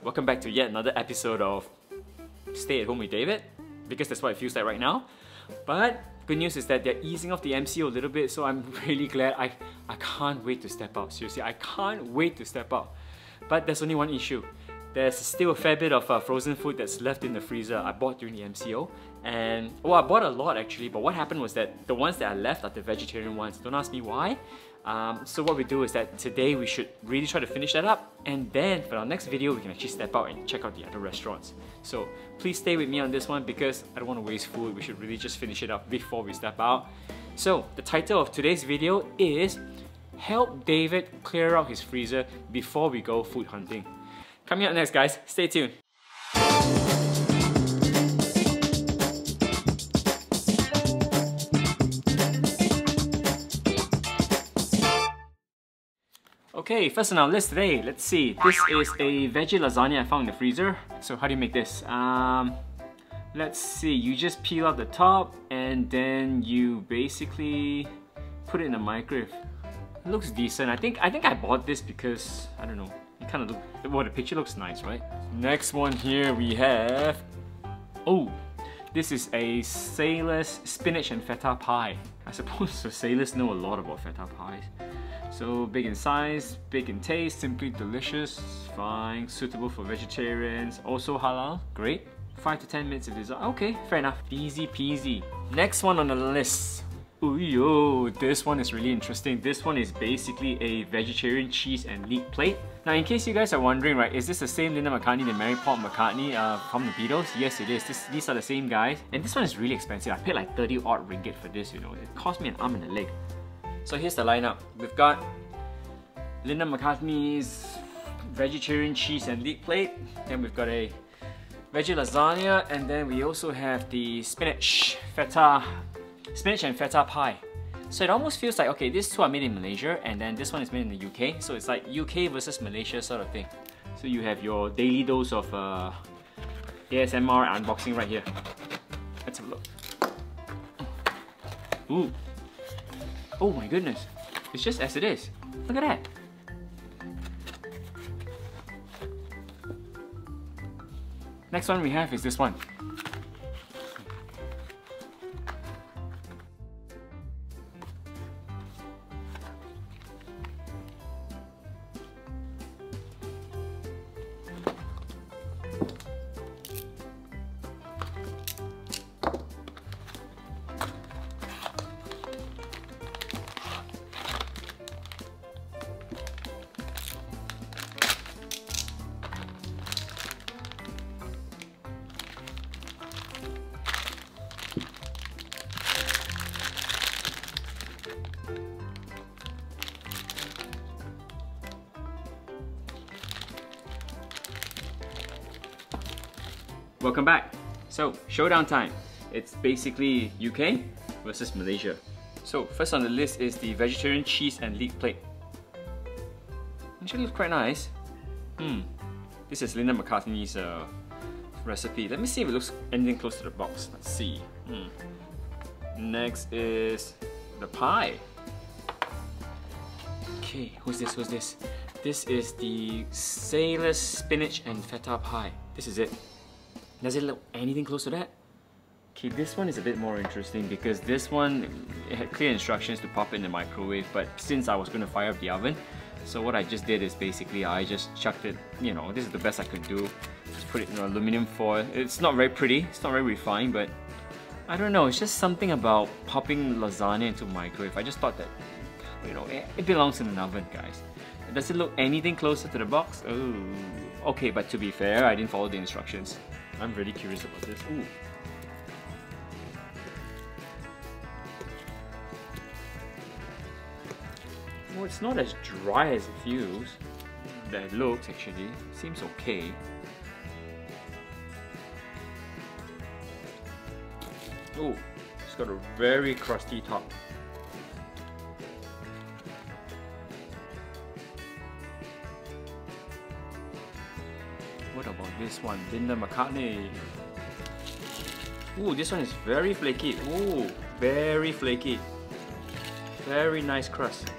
Welcome back to yet another episode of Stay at Home with David, because that's what it feels like right now. But good news is that they're easing off the MCO a little bit, so I'm really glad. I can't wait to step out. Seriously, I can't wait to step out. But there's only one issue. There's still a fair bit of frozen food that's left in the freezer I bought during the MCO. And, well, I bought a lot actually, but what happened was that the ones that I left are the vegetarian ones. Don't ask me why. So what we do is that today we should really try to finish that up, and then for our next video we can actually step out and check out the other restaurants. So please stay with me on this one because I don't want to waste food. We should really just finish it up before we step out. So the title of today's video is Help David Clear Out His Freezer Before We Go Food Hunting. Coming up next, guys. Stay tuned. Okay, first on our list today, let's see. This is a veggie lasagna I found in the freezer. So how do you make this? Let's see, you just peel out the top and then you basically put it in the microwave. It looks decent. I think I bought this because, I don't know, it kind of looks, well, the picture looks nice, right? Next one here we have, oh, this is a sailor's spinach and feta pie. I suppose the sailors know a lot about feta pies. So big in size, big in taste, simply delicious, fine, suitable for vegetarians, also halal, great. 5 to 10 minutes of dessert, okay, fair enough, easy peasy. Next one on the list. Ooh, yo, this one is really interesting. This one is basically a vegetarian cheese and leek plate. Now, in case you guys are wondering, right, is this the same Linda McCartney that married Paul McCartney from the Beatles? Yes, it is. These are the same guys. And this one is really expensive. I paid like 30 odd ringgit for this, you know. It cost me an arm and a leg. So here's the lineup. We've got Linda McCartney's vegetarian cheese and leek plate. Then we've got a veggie lasagna, and then we also have the spinach and feta pie. So it almost feels like, okay, these two are made in Malaysia and then this one is made in the UK. So it's like UK versus Malaysia sort of thing. So you have your daily dose of ASMR unboxing right here. Let's have a look. Ooh. Oh my goodness. It's just as it is. Look at that. Next one we have is this one. Welcome back. So, showdown time. It's basically UK versus Malaysia. So, first on the list is the vegetarian cheese and leek plate. Actually looks quite nice. This is Linda McCartney's recipe. Let me see if it looks anything close to the box. Let's see. Next is the pie. Okay, who's this? This is the sailor's spinach and feta pie. This is it. Does it look anything close to that? Okay, this one is a bit more interesting because this one, it had clear instructions to pop it in the microwave, but since I was going to fire up the oven, so what I just did is basically I just chucked it, you know, this is the best I could do. Just put it in aluminum foil. It's not very pretty, it's not very refined, but I don't know, it's just something about popping lasagna into a microwave. I just thought that, you know, it belongs in an oven, guys. Does it look anything closer to the box? Oh, okay, but to be fair, I didn't follow the instructions. I'm really curious about this. Ooh. Well, it's not as dry as it feels. That it looks actually. It seems okay. Oh, it's got a very crusty top. What about this one? Linda McCartney. Ooh, this one is very flaky. Ooh, very flaky. Very nice crust.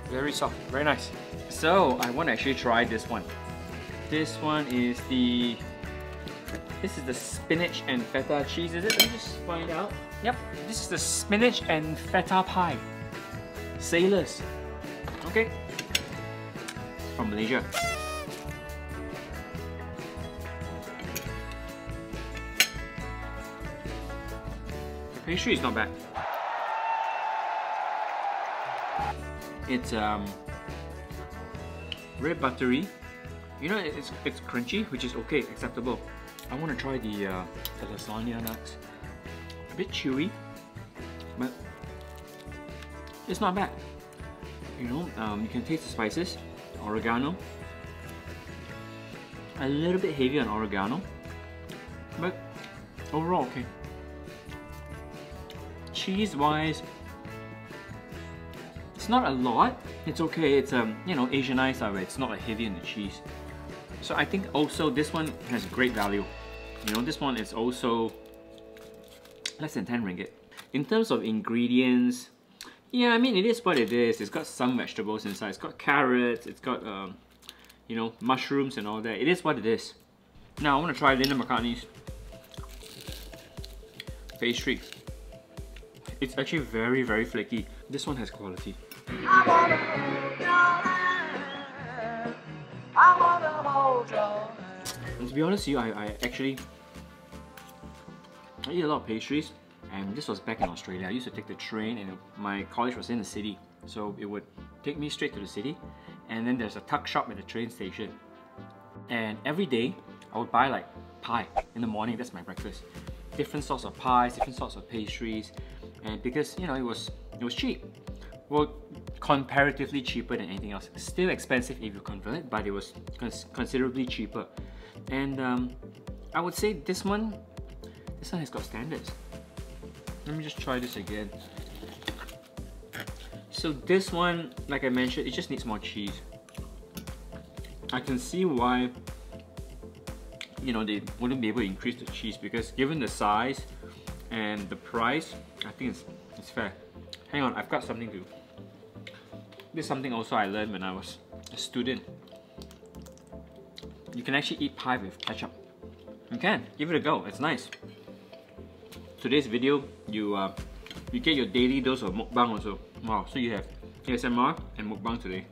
Very soft, very nice. So I want to actually try this one. This one is the... This is the spinach and feta cheese, is it? Let me just find out. Yep, this is the spinach and feta pie. Sailors. Okay. From Malaysia. The pastry is not bad. It's very buttery. You know, it's crunchy, which is okay, acceptable. I want to try the lasagna nuts. A bit chewy, but it's not bad. You know, you can taste the spices, oregano. A little bit heavy on oregano, but overall okay. Cheese-wise, it's not a lot. It's okay. It's you know, Asianized that way. It's not heavy in the cheese. So I think also this one has great value. You know, this one is also less than 10 ringgit. In terms of ingredients, yeah, I mean, it is what it is. It's got some vegetables inside. It's got carrots. It's got you know, mushrooms and all that. It is what it is. Now I want to try Linda McCartney's pastry. It's actually very, very flaky. This one has quality. And to be honest with you, I eat a lot of pastries, and this was back in Australia. I used to take the train, and my college was in the city, so it would take me straight to the city, and then there's a tuck shop at the train station. And every day, I would buy like pie in the morning. That's my breakfast. Different sorts of pies, different sorts of pastries, and because you know it was cheap. Well, comparatively cheaper than anything else. Still expensive if you convert it, but it was considerably cheaper. And I would say this one has got standards. Let me just try this again. So this one, like I mentioned, it just needs more cheese. I can see why, you know, they wouldn't be able to increase the cheese, because given the size and the price, I think it's fair. Hang on, I've got something to... This is something also I learned when I was a student. You can actually eat pie with ketchup. You can, give it a go, it's nice. Today's video, you get your daily dose of mukbang also. Wow, so you have ASMR and mukbang today.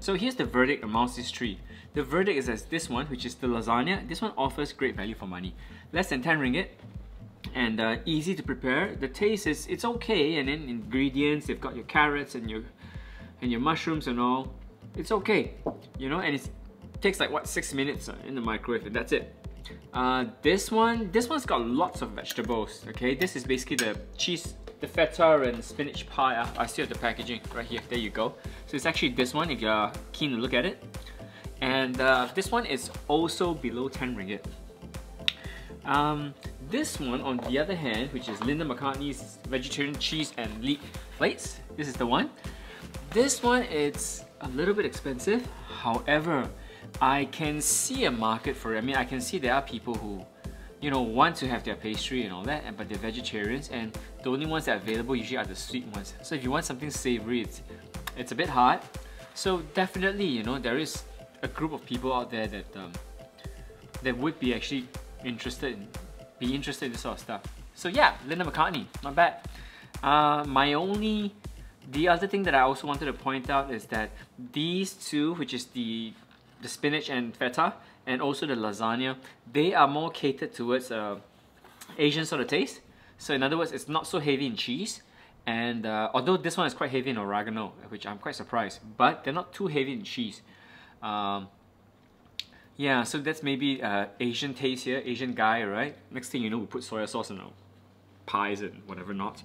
So here's the verdict amongst these three. The verdict is that this one, which is the lasagna, this one offers great value for money. Less than 10 ringgit. And easy to prepare. The taste is, it's okay, and then ingredients, they've got your carrots and your mushrooms and all. It's okay, you know, and it takes like what, 6 minutes in the microwave, and that's it. This one's got lots of vegetables. Okay, this is basically the cheese, the feta and spinach pie. I still have the packaging right here. There you go. So it's actually this one if you're keen to look at it. And this one is also below 10 ringgit. This one, on the other hand, which is Linda McCartney's vegetarian cheese and leek plates, this is the one. This one, it's a little bit expensive. However, I can see a market for it. I mean, I can see there are people who, you know, want to have their pastry and all that, but they're vegetarians, and the only ones that are available usually are the sweet ones. So if you want something savory, it's a bit hard. So definitely, you know, there is a group of people out there that that would be actually interested in this sort of stuff. So yeah, Linda McCartney, not bad. The other thing that I also wanted to point out is that these two, which is the spinach and feta, and also the lasagna, they are more catered towards Asian sort of taste. So in other words, it's not so heavy in cheese, and although this one is quite heavy in oregano, which I'm quite surprised, but they're not too heavy in cheese. Yeah, so that's maybe Asian taste here, Asian guy, right? Next thing you know, we put soy sauce in our pies and whatever not.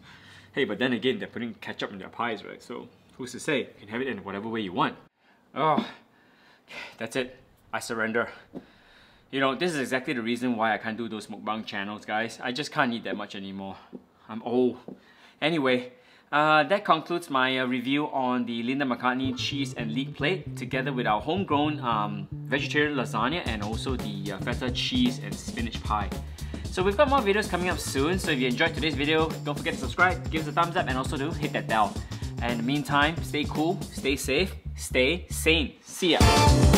Hey, but then again, they're putting ketchup in their pies, right? So who's to say? You can have it in whatever way you want. Oh, that's it. I surrender. You know, this is exactly the reason why I can't do those mukbang channels, guys. I just can't eat that much anymore. I'm old. Anyway, that concludes my review on the Linda McCartney cheese and leek plate, together with our homegrown vegetarian lasagna and also the feta cheese and spinach pie. So we've got more videos coming up soon, so if you enjoyed today's video, don't forget to subscribe, give us a thumbs up, and also to hit that bell. And in the meantime, stay cool, stay safe, stay sane. See ya.